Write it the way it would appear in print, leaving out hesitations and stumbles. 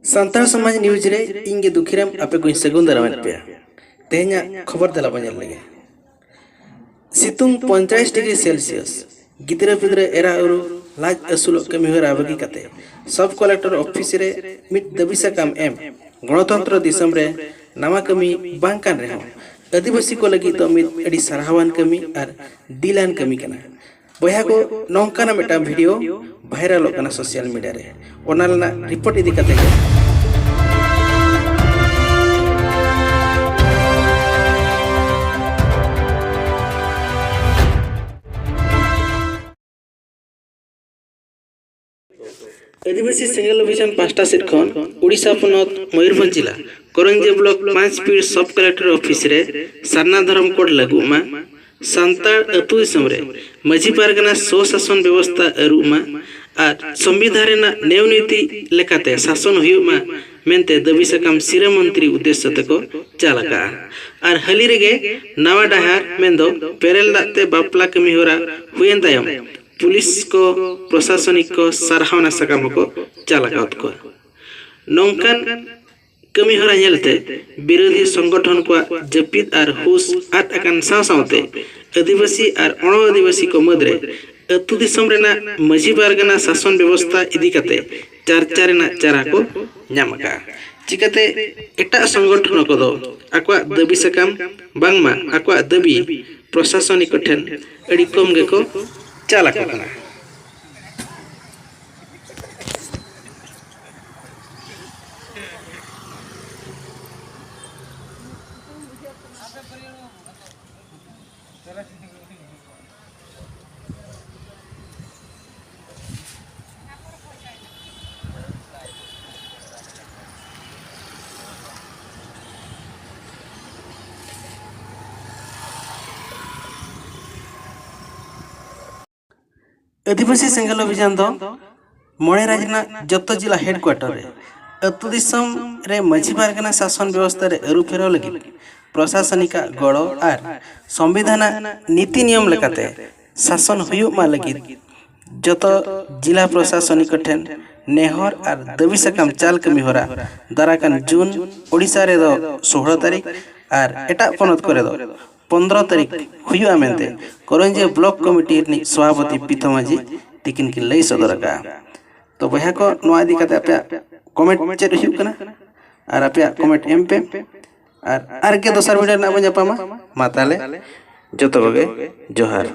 सान्ताड़ समाज न्यूज रे इंगे दुखीराम आपे को सगुन दारामन पे तेहना खबर दला बजल लगे सितुंग 45 डिग्री सेल्सियस गिदरा पिदरा एरा उरु लाज असुल कमी होरा बगी कते सब कलेक्टर ऑफिस रे मिट दबिसा काम एम गणतंत्र दिसम रे नामा कमी बांग कान रे आदिवासी को लगी तो मिट अडी सराहवान कमी और दिलान कमी कना बया को नौकाना मेटा वीडियो वायरल होकना सोशल मीडिया रे ओनालना रिपोर्ट इदी कते आदिवासी सिंगल अभियान 5टा सीट खन ओडिशा पनत मयूरभंज जिला करंजे ब्लॉक 5 पीर सब कलेक्टर ऑफिस रे सरना धर्म कोड लागुमा सांताड़ अतु दिसम रे मझी पारगना स्वशासन व्यवस्था अरुमा और संविधान रेना नेव नीति लेकाते शासन हुयुमा मेनते दबी सकाम सिरा मंत्री उद्देश्य तको चालका और हली रेगे नवा डाहार मेंदो पेरेल दाते बापला कमी होरा हुयन तायम पुलिस को प्रशासनिक को सराहना सकाम को चालकाउत को नौकान कमी होरा नेलते विरोधी संगठन को जपित और हुस आट अकान सावसावते आदिवासी और अण आदिवासी को मदरे अतु दिसम रेना मझी पारगना शासन व्यवस्था इदी कते चर्चा रेना चारा को नामका चिकाते एटा संगठन को दो आक्वा दबी सकाम बांगमा आक्वा दबी प्रशासनिक ठेन अडी कम गे को चालका कना आदिवासी सिंगल अभियान दो मोड़े राजना जत्तो जिला हेडक्वार्टर रे अतु दिसम रे मझी पारगना शासन व्यवस्था रे अरु फेरो लगी प्रशासनिक गड़ो और संविधान नीति नियम लेकाते शासन हुयु मा लगी जतो जिला प्रशासनिक ठेन नेहर और दबी सकाम चाल कमी होरा दाराकान जून ओडिशा रे दो 16 तारीख और एटा पनत करे दो 15 तारीख हुआ मेनते करंजे ब्लॉक कमिटी नि सभापति पीथमाजी तिकिन की लई सदरका तो बहा को नोआ इदी कते आपे कमेंट चेक हुयु कना और आपे कमेंट एम पे और के दोसर वीडियो ना बन जापामा मा ताले जतो बगे जोहार।